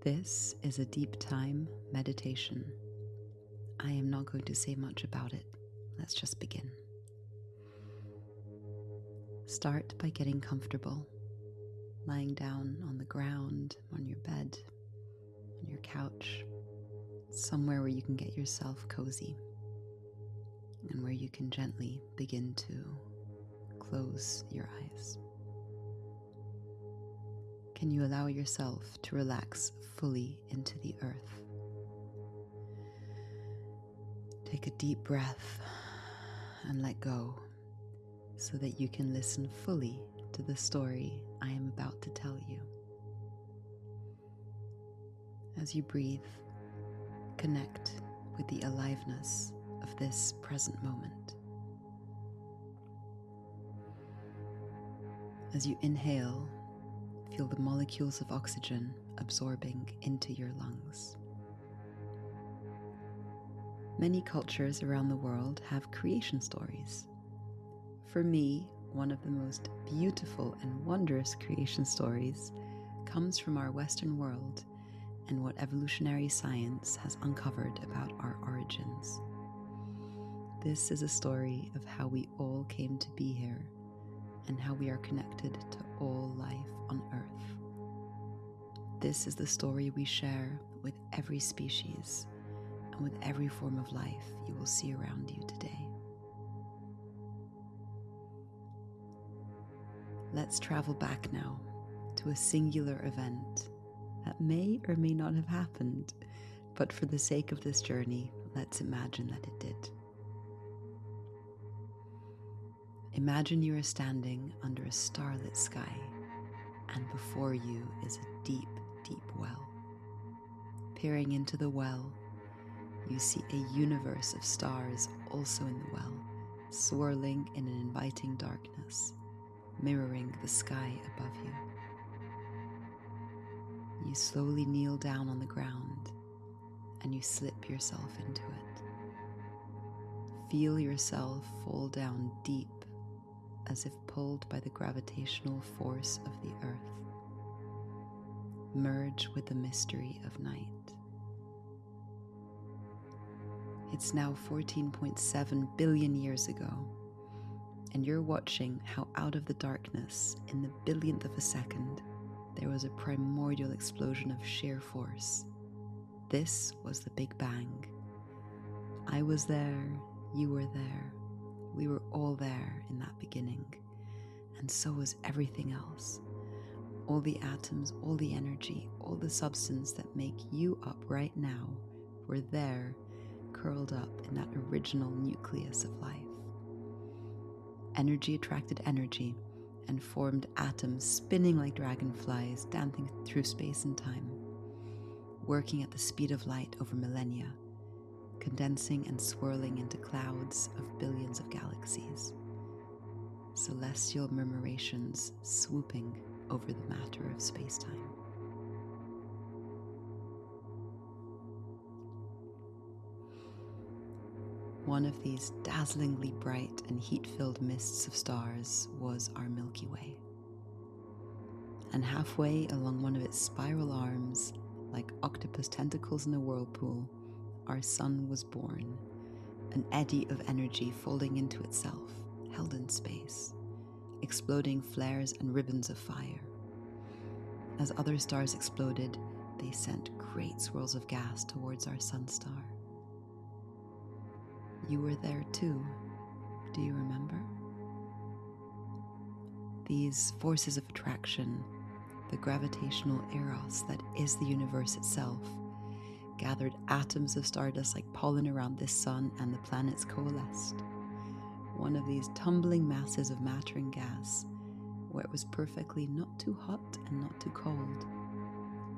This is a deep time meditation. I am not going to say much about it. Let's just begin. Start by getting comfortable, lying down on the ground, on your bed, on your couch, somewhere where you can get yourself cozy and where you can gently begin to close your eyes. Can you allow yourself to relax fully into the earth? Take a deep breath and let go so that you can listen fully to the story I am about to tell you. As you breathe, connect with the aliveness of this present moment. As you inhale, feel the molecules of oxygen absorbing into your lungs. Many cultures around the world have creation stories. For me, one of the most beautiful and wondrous creation stories comes from our Western world and what evolutionary science has uncovered about our origins. This is a story of how we all came to be here and how we are connected to all life on Earth. This is the story we share with every species and with every form of life you will see around you today. Let's travel back now to a singular event that may or may not have happened, but for the sake of this journey, let's imagine that it did. Imagine you are standing under a starlit sky, and before you is a deep, deep well. Peering into the well, you see a universe of stars also in the well, swirling in an inviting darkness, mirroring the sky above you. You slowly kneel down on the ground and you slip yourself into it. Feel yourself fall down deep as if pulled by the gravitational force of the earth. Merge with the mystery of night. It's now 14.7 billion years ago, and you're watching how out of the darkness, in the billionth of a second, there was a primordial explosion of sheer force. This was the Big Bang. I was there, you were there, we were all there in that beginning, and so was everything else. All the atoms, all the energy, all the substance that make you up right now were there, curled up in that original nucleus of life. Energy attracted energy and formed atoms spinning like dragonflies, dancing through space and time, working at the speed of light over millennia, condensing and swirling into clouds of billions of galaxies, celestial murmurations swooping over the matter of space-time. One of these dazzlingly bright and heat-filled mists of stars was our Milky Way. And halfway along one of its spiral arms, like octopus tentacles in a whirlpool, our sun was born, an eddy of energy folding into itself, held in space, exploding flares and ribbons of fire. As other stars exploded, they sent great swirls of gas towards our sun star. You were there too, do you remember? These forces of attraction, the gravitational eros that is the universe itself, gathered atoms of stardust like pollen around this sun, and the planets coalesced. One of these tumbling masses of matter and gas, where it was perfectly not too hot and not too cold,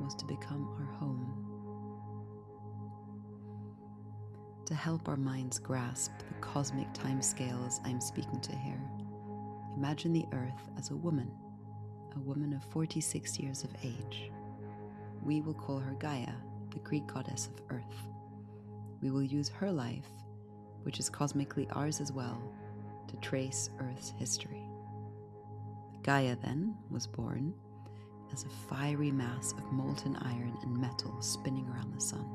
was to become our home. To help our minds grasp the cosmic timescales I'm speaking to here, imagine the Earth as a woman of 46 years of age. We will call her Gaia, the Greek goddess of Earth. We will use her life, which is cosmically ours as well, to trace Earth's history. Gaia then was born as a fiery mass of molten iron and metal spinning around the sun.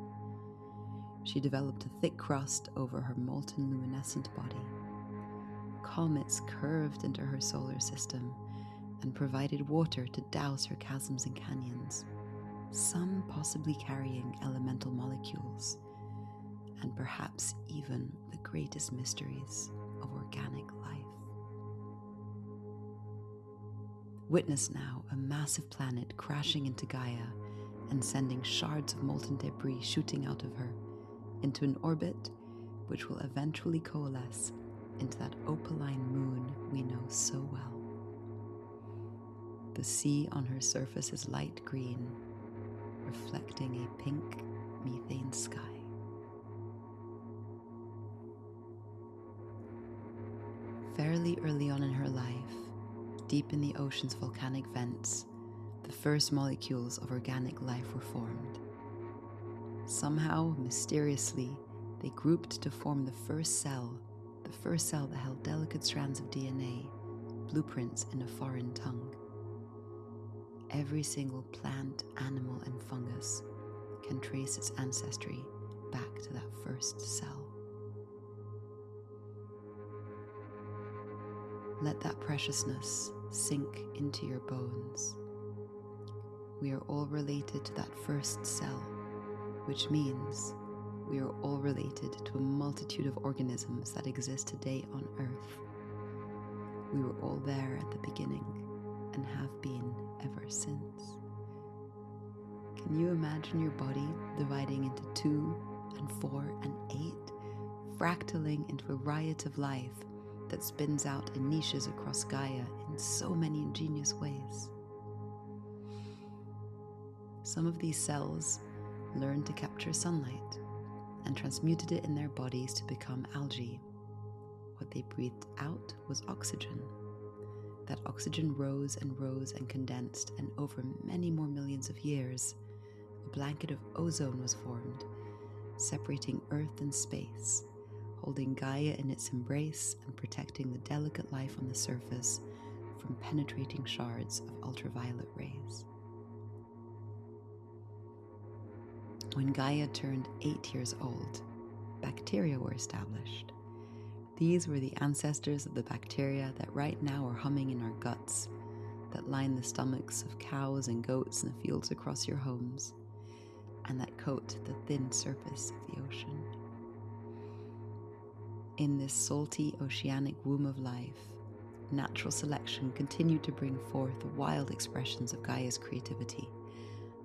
She developed a thick crust over her molten luminescent body. Comets curved into her solar system and provided water to douse her chasms and canyons, some possibly carrying elemental molecules, and perhaps even the greatest mysteries of organic life. Witness now a massive planet crashing into Gaia and sending shards of molten debris shooting out of her into an orbit which will eventually coalesce into that opaline moon we know so well. The sea on her surface is light green, reflecting a pink methane sky. Fairly early on in her life, deep in the ocean's volcanic vents, the first molecules of organic life were formed. Somehow, mysteriously, they grouped to form the first cell that held delicate strands of DNA, blueprints in a foreign tongue. Every single plant, animal, and fungus can trace its ancestry back to that first cell. Let that preciousness sink into your bones. We are all related to that first cell, which means we are all related to a multitude of organisms that exist today on Earth. We were all there at the beginning and have been ever since. Can you imagine your body dividing into 2 and 4 and 8, fractaling into a riot of life that spins out in niches across Gaia in so many ingenious ways? Some of these cells learned to capture sunlight and transmuted it in their bodies to become algae. What they breathed out was oxygen. That oxygen rose and condensed, and over many more millions of years, a blanket of ozone was formed, separating Earth and space, holding Gaia in its embrace and protecting the delicate life on the surface from penetrating shards of ultraviolet rays. When Gaia turned 8 years old, bacteria were established. These were the ancestors of the bacteria that right now are humming in our guts, that line the stomachs of cows and goats in the fields across your homes, and that coat the thin surface of the ocean. In this salty oceanic womb of life, natural selection continued to bring forth wild expressions of Gaia's creativity.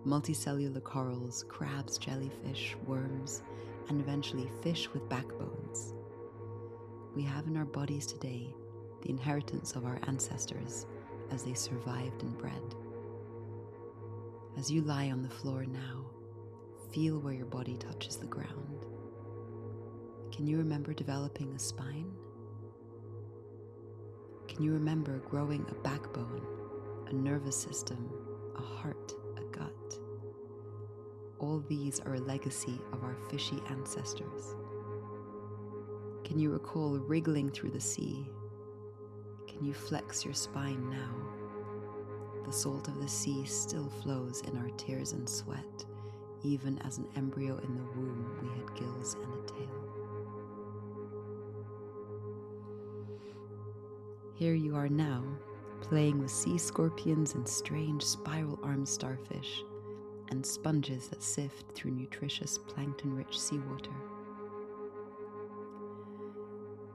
Multicellular corals, crabs, jellyfish, worms, and eventually fish with backbones. We have in our bodies today the inheritance of our ancestors as they survived and bred. As you lie on the floor now, feel where your body touches the ground. Can you remember developing a spine? Can you remember growing a backbone, a nervous system, a heart, a gut? All these are a legacy of our fishy ancestors. Can you recall wriggling through the sea? Can you flex your spine now? The salt of the sea still flows in our tears and sweat, even as an embryo in the womb we had gills and a tail. Here you are now, playing with sea scorpions and strange spiral-armed starfish, and sponges that sift through nutritious plankton-rich seawater.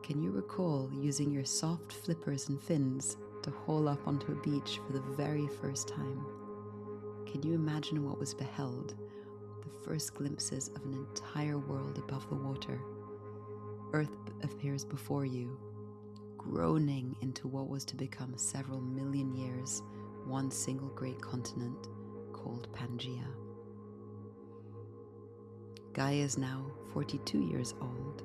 Can you recall using your soft flippers and fins to haul up onto a beach for the very first time? Can you imagine what was beheld, the first glimpses of an entire world above the water? Earth appears before you, groaning into what was to become several million years, one single great continent called Pangaea. Gaia is now 42 years old.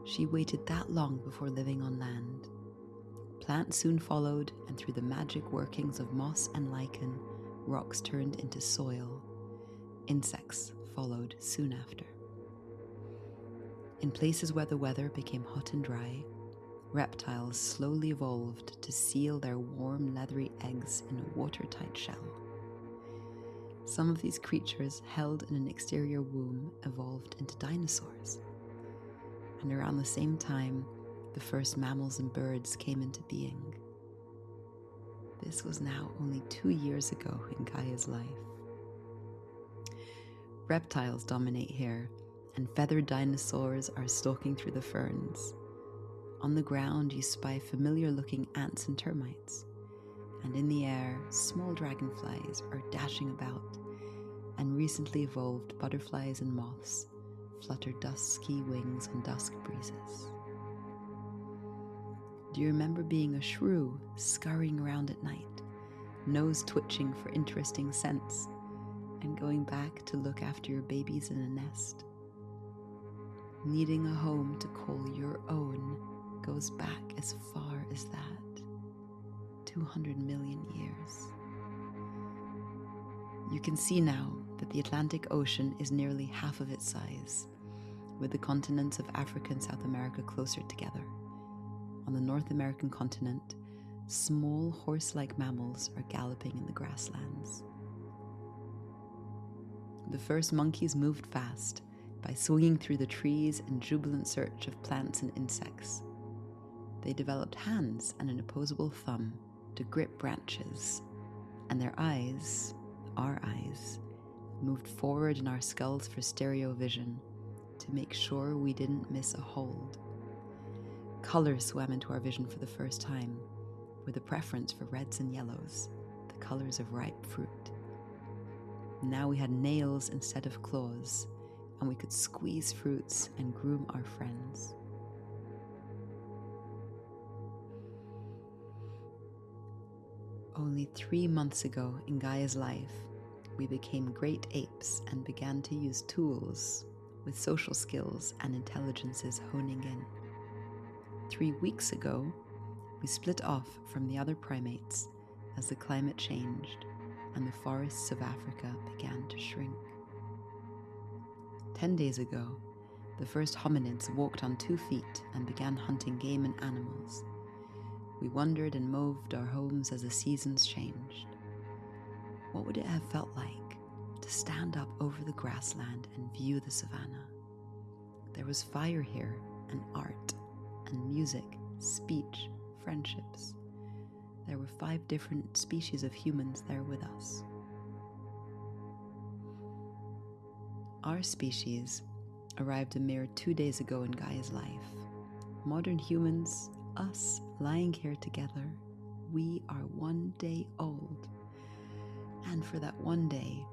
She waited that long before living on land. Plants soon followed, and through the magic workings of moss and lichen, rocks turned into soil. Insects followed soon after. In places where the weather became hot and dry, reptiles slowly evolved to seal their warm, leathery eggs in a watertight shell. Some of these creatures held in an exterior womb evolved into dinosaurs. And around the same time, the first mammals and birds came into being. This was now only 2 years ago in Gaia's life. Reptiles dominate here, and feathered dinosaurs are stalking through the ferns. On the ground, you spy familiar-looking ants and termites, and in the air, small dragonflies are dashing about, and recently evolved butterflies and moths flutter dusky wings on dusk breezes. Do you remember being a shrew scurrying around at night, nose twitching for interesting scents, and going back to look after your babies in a nest? Needing a home to call your own goes back as far as that, 200 million years. You can see now that the Atlantic Ocean is nearly half of its size, with the continents of Africa and South America closer together. On the North American continent, small horse-like mammals are galloping in the grasslands. The first monkeys moved fast by swinging through the trees in jubilant search of plants and insects. They developed hands and an opposable thumb to grip branches, and their eyes, our eyes, moved forward in our skulls for stereo vision to make sure we didn't miss a hold. Color swam into our vision for the first time, with a preference for reds and yellows, the colors of ripe fruit. Now we had nails instead of claws, and we could squeeze fruits and groom our friends. Only 3 months ago in Gaia's life, we became great apes and began to use tools with social skills and intelligences honing in. 3 weeks ago, we split off from the other primates as the climate changed and the forests of Africa began to shrink. 10 days ago, the first hominids walked on 2 feet and began hunting game and animals. We wandered and moved our homes as the seasons changed. What would it have felt like to stand up over the grassland and view the savannah? There was fire here, and art, and music, speech, friendships. There were 5 different species of humans there with us. Our species arrived a mere 2 days ago in Gaia's life. Modern humans, us, lying here together, we are 1 day old. And for that 1 day,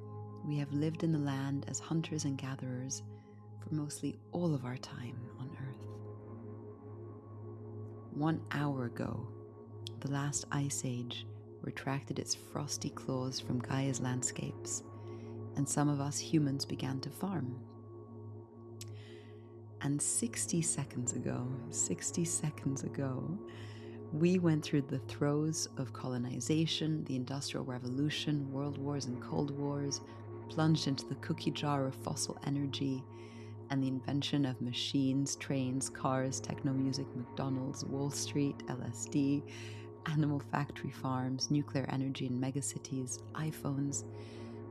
we have lived in the land as hunters and gatherers for mostly all of our time on Earth. 1 hour ago, the last ice age retracted its frosty claws from Gaia's landscapes, and some of us humans began to farm. And 60 seconds ago, we went through the throes of colonization, the Industrial Revolution, World Wars and Cold Wars, plunged into the cookie jar of fossil energy, and the invention of machines, trains, cars, techno-music, McDonald's, Wall Street, LSD, animal factory farms, nuclear energy in megacities, iPhones,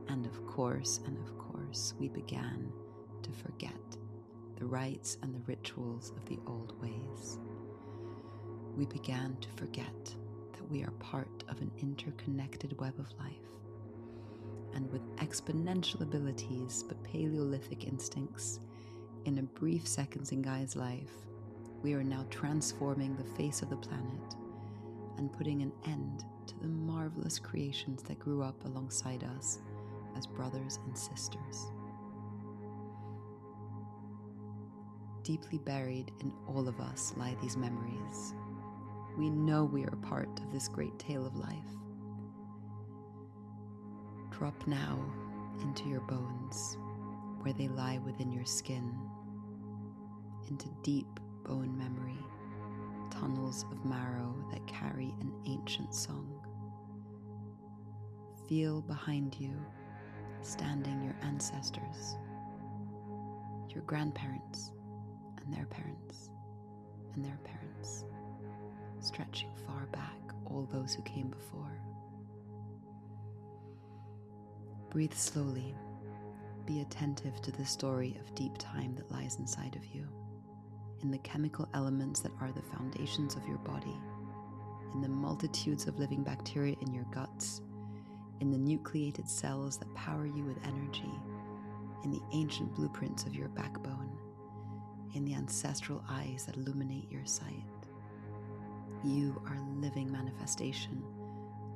and of course, we began to forget the rites and the rituals of the old ways. We began to forget that we are part of an interconnected web of life. And with exponential abilities but Paleolithic instincts, in a brief seconds in Gaia's life, we are now transforming the face of the planet and putting an end to the marvelous creations that grew up alongside us as brothers and sisters. Deeply buried in all of us lie these memories. We know we are part of this great tale of life. Drop now into your bones, where they lie within your skin, into deep bone memory, tunnels of marrow that carry an ancient song. Feel behind you, standing your ancestors, your grandparents, and their parents, and their parents, stretching far back all those who came before. Breathe slowly. Be attentive to the story of deep time that lies inside of you, in the chemical elements that are the foundations of your body, in the multitudes of living bacteria in your guts, in the nucleated cells that power you with energy, in the ancient blueprints of your backbone, in the ancestral eyes that illuminate your sight. You are a living manifestation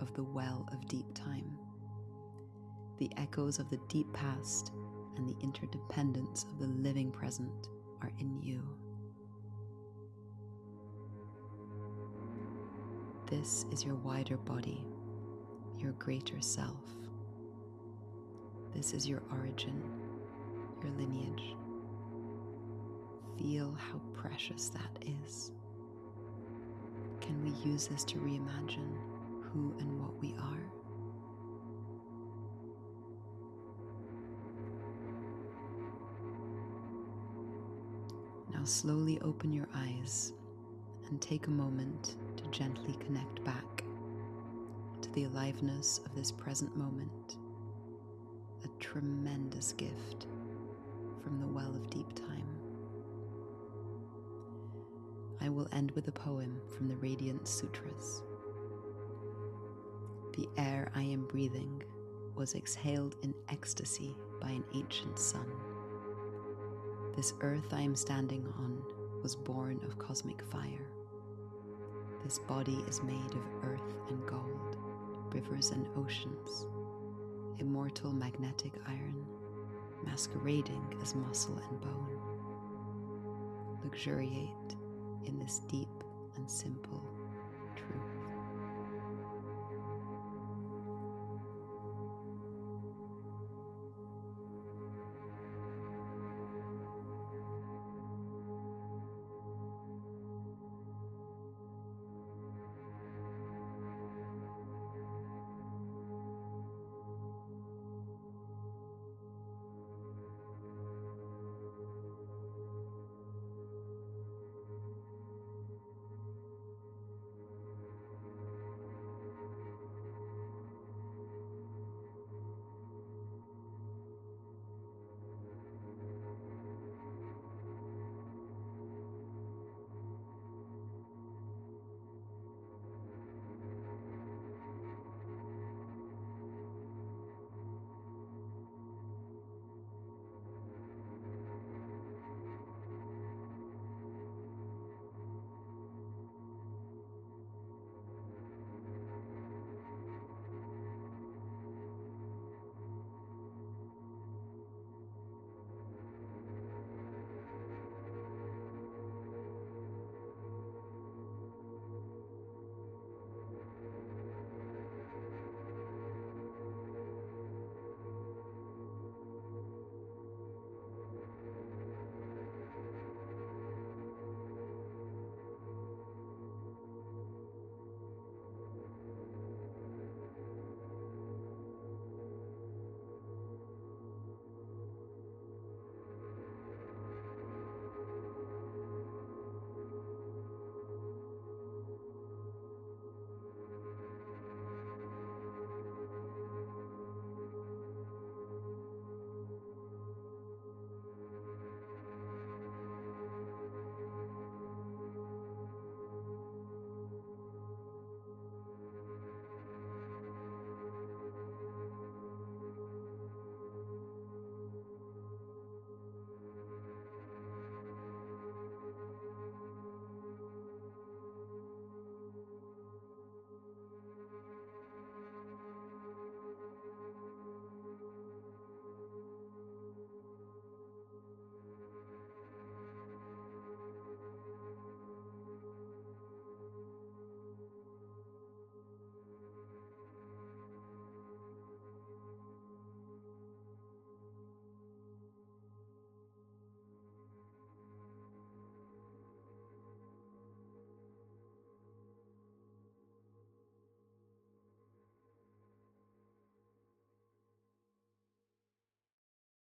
of the well of deep time. The echoes of the deep past and the interdependence of the living present are in you. This is your wider body, your greater self. This is your origin, your lineage. Feel how precious that is. Can we use this to reimagine who and what we are? Now slowly open your eyes and take a moment to gently connect back to the aliveness of this present moment, a tremendous gift from the well of deep time. I will end with a poem from the Radiant Sutras. The air I am breathing was exhaled in ecstasy by an ancient sun. This earth I am standing on was born of cosmic fire. This body is made of earth and gold, rivers and oceans, immortal magnetic iron, masquerading as muscle and bone. Luxuriate in this deep and simple